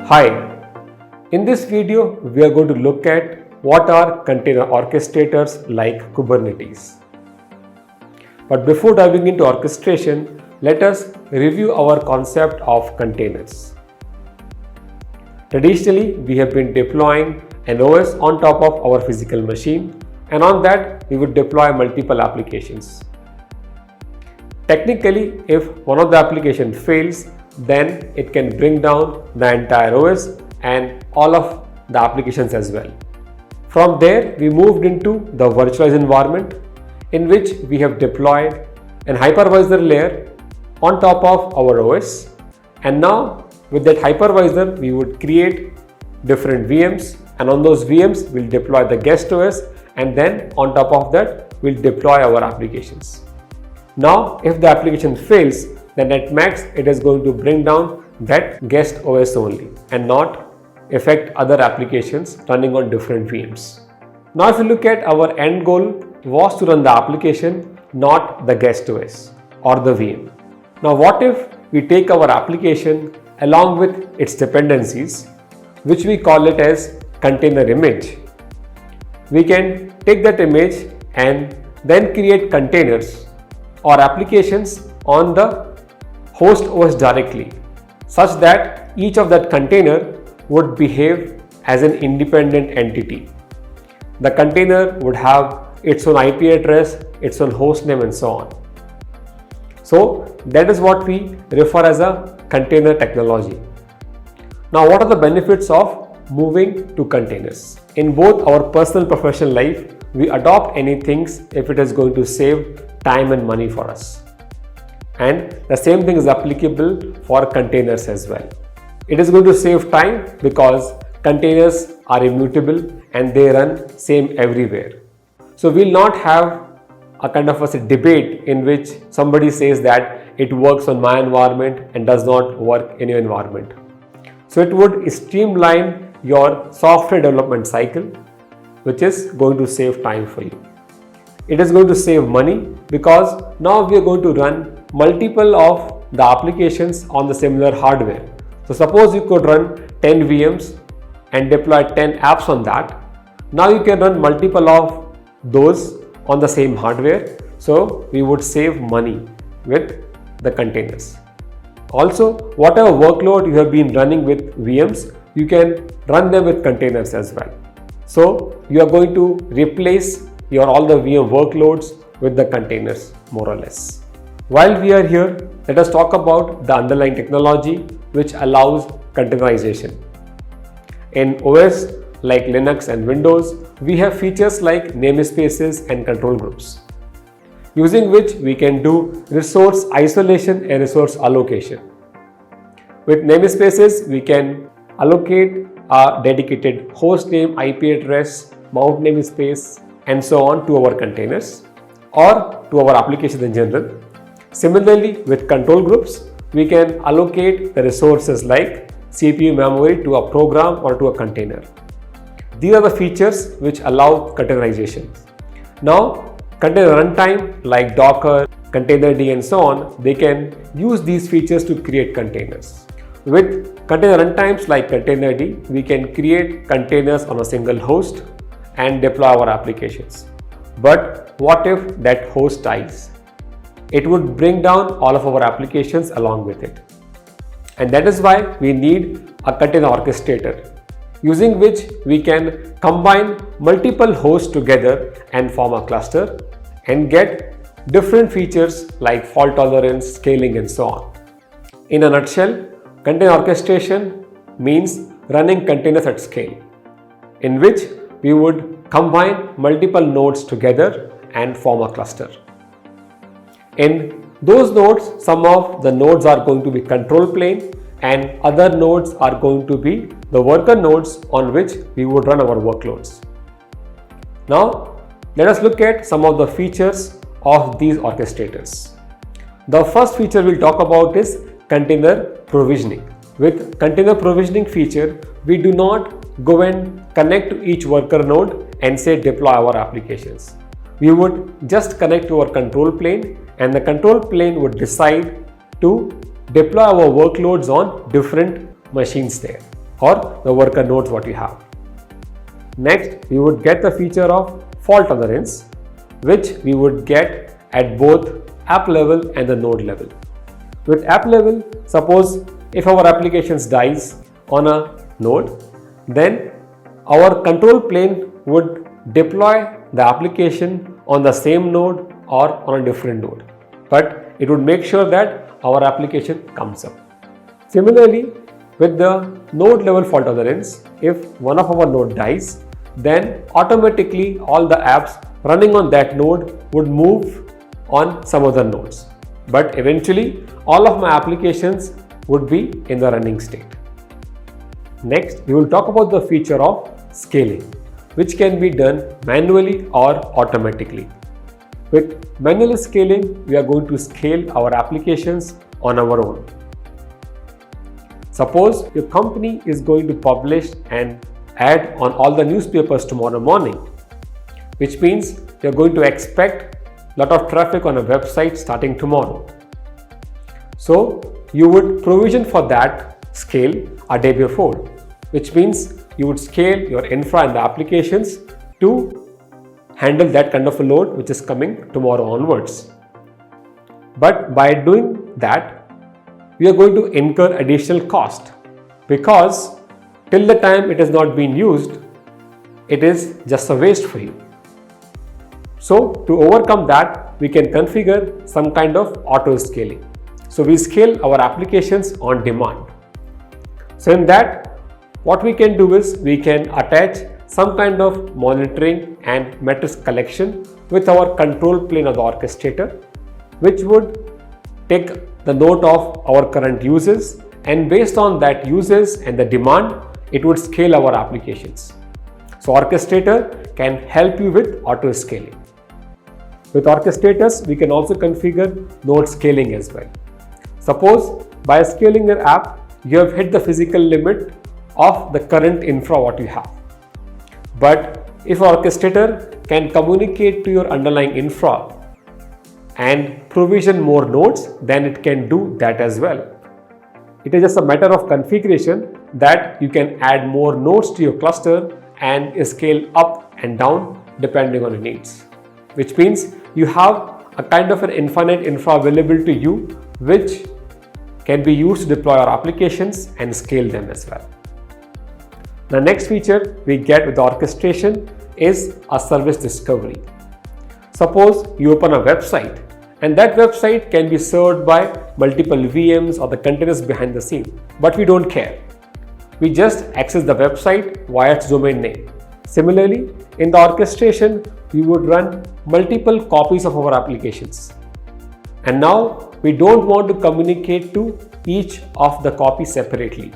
Hi, in this video we are going to look at what are container orchestrators like Kubernetes. But before diving into orchestration, let us review our concept of containers. Traditionally, we have been deploying an OS on top of our physical machine, and on that we would deploy multiple applications. Technically, if one of the applications fails, then it can bring down the entire OS and all of the applications as well. From there, we moved into the virtualized environment in which we have deployed an hypervisor layer on top of our OS, and now with that hypervisor we would create different VMs, and on those VMs we'll deploy the guest OS, and then on top of that we'll deploy our applications. Now if the application fails, then at max it is going to bring down that guest OS only and not affect other applications running on different VMs. Now if you look at our end goal was to run the application, not the guest OS or the VM. Now what if we take our application along with its dependencies, which we call it as container image. We can take that image and then create containers or applications on the host OS directly, such that each of that container would behave as an independent entity. The container would have its own IP address, its own host name, and so on. So that is what we refer as a container technology. Now what are the benefits of moving to containers? In both our personal and professional life, we adopt anything if it is going to save time and money for us. And the same thing is applicable for containers as well. It is going to save time because containers are immutable and they run same everywhere. So we'll not have a kind of a debate in which somebody says that it works on my environment and does not work in your environment. So it would streamline your software development cycle, which is going to save time for you. It is going to save money because now we are going to run multiple of the applications on the similar hardware. So suppose you could run 10 VMs and deploy 10 apps on that. Now you can run multiple of those on the same hardware. So we would save money with the containers. Also, whatever workload you have been running with VMs, you can run them with containers as well. So you are going to replace all the VM workloads with the containers more or less. While we are here, let us talk about the underlying technology which allows containerization. In OS like Linux and Windows, we have features like namespaces and control groups, using which we can do resource isolation and resource allocation. With namespaces, we can allocate a dedicated host name, IP address, mount namespace, and so on to our containers or to our applications in general. Similarly, with control groups, we can allocate the resources like CPU memory to a program or to a container. These are the features which allow containerization. Now, container runtime like Docker, Containerd, and so on, they can use these features to create containers. With container runtimes like Containerd, we can create containers on a single host and deploy our applications. But what if that host dies? It would bring down all of our applications along with it. And that is why we need a container orchestrator, using which we can combine multiple hosts together and form a cluster and get different features like fault tolerance, scaling, and so on. In a nutshell, container orchestration means running containers at scale, in which we would combine multiple nodes together and form a cluster. In those nodes, some of the nodes are going to be control plane and other nodes are going to be the worker nodes on which we would run our workloads. Now, let us look at some of the features of these orchestrators. The first feature we'll talk about is container provisioning. With container provisioning feature, we do not go and connect to each worker node and say deploy our applications. We would just connect to our control plane, and the control plane would decide to deploy our workloads on different machines there. or the worker nodes what you have. Next, we would get the feature of fault tolerance, which we would get at both app level and the node level. With app level, suppose if our applications dies on a node, then our control plane would deploy the application on the same node or on a different node, but it would make sure that our application comes up. Similarly, with the node level fault tolerance, if one of our node dies, then automatically all the apps running on that node would move on some other nodes. But eventually, all of my applications would be in the running state. Next, we will talk about the feature of scaling, which can be done manually or automatically. With manual scaling, we are going to scale our applications on our own. Suppose your company is going to publish an ad on all the newspapers tomorrow morning, which means you're going to expect a lot of traffic on a website starting tomorrow. So you would provision for that scale a day before, which means you would scale your infra and the applications to handle that kind of a load which is coming tomorrow onwards. But by doing that, we are going to incur additional cost, because till the time it has not been used, it is just a waste for you. So to overcome that, we can configure some kind of auto scaling. So we scale our applications on demand. So in that, what we can do is we can attach some kind of monitoring and metrics collection with our control plane of the orchestrator, which would take the note of our current uses, and based on that uses and the demand, it would scale our applications. So orchestrator can help you with auto scaling. With orchestrators, we can also configure node scaling as well. Suppose by scaling your app, you have hit the physical limit of the current infra what you have. But if orchestrator can communicate to your underlying infra and provision more nodes, then it can do that as well. It is just a matter of configuration that you can add more nodes to your cluster and scale up and down depending on your needs. Which means you have a kind of an infinite infra available to you, which can be used to deploy our applications and scale them as well. The next feature we get with the orchestration is a service discovery. Suppose you open a website, and that website can be served by multiple VMs or the containers behind the scene, but we don't care. We just access the website via its domain name. Similarly, in the orchestration, we would run multiple copies of our applications. And now we don't want to communicate to each of the copies separately.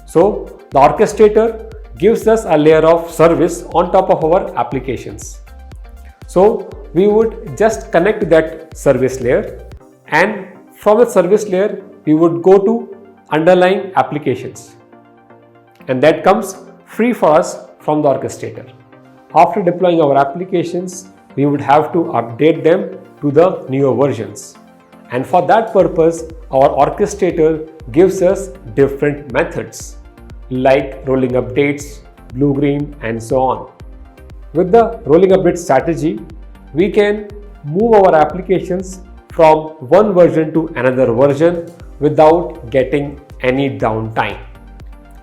So the orchestrator gives us a layer of service on top of our applications. So we would just connect to that service layer, and from the service layer, we would go to underlying applications. And that comes free for us from the orchestrator. After deploying our applications, we would have to update them to the newer versions. And for that purpose, our orchestrator gives us different methods like rolling updates, blue-green, and so on. With the rolling update strategy, we can move our applications from one version to another version without getting any downtime.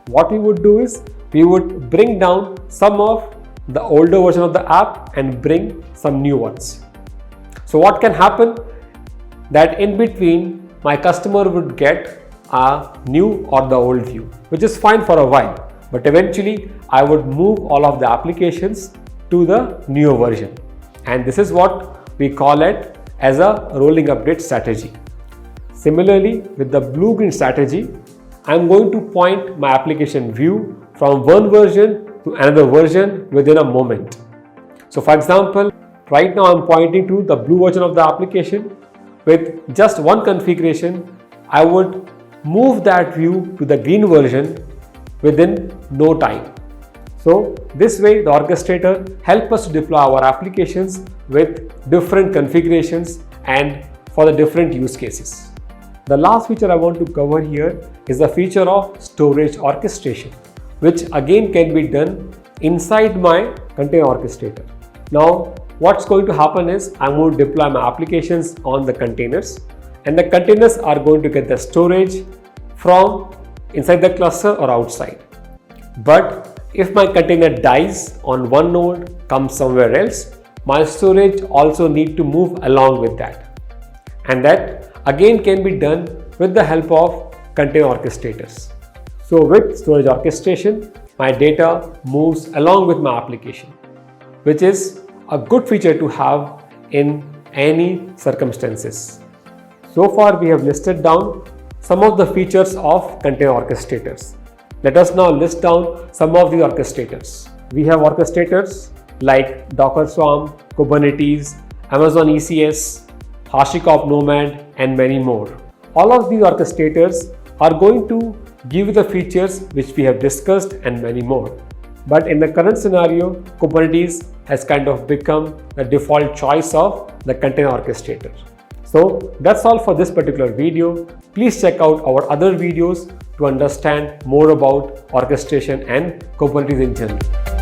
What we would do is we would bring down some of the older version of the app and bring some new ones. So what can happen that in between my customer would get a new or the old view, which is fine for a while, but eventually I would move all of the applications to the newer version. And this is what we call it as a rolling update strategy. Similarly, with the blue-green strategy, I'm going to point my application view from one version to another version within a moment. So for example, right now I'm pointing to the blue version of the application. With just one configuration, I would move that view to the green version within no time. So this way the orchestrator helps us to deploy our applications with different configurations and for the different use cases. The last feature I want to cover here is the feature of storage orchestration, which again can be done inside my container orchestrator. Now, what's going to happen is I'm going to deploy my applications on the containers, and the containers are going to get the storage from inside the cluster or outside. But if my container dies on one node, comes somewhere else, my storage also need to move along with that. And that again can be done with the help of container orchestrators. So with storage orchestration, my data moves along with my application, which is a good feature to have in any circumstances. So far we have listed down some of the features of container orchestrators. Let us now list down some of the orchestrators. We have orchestrators like Docker Swarm, Kubernetes, Amazon ECS, HashiCorp Nomad, and many more. All of these orchestrators are going to give you the features which we have discussed and many more. But in the current scenario, Kubernetes has kind of become the default choice of the container orchestrator. So that's all for this particular video. Please check out our other videos to understand more about orchestration and Kubernetes in general.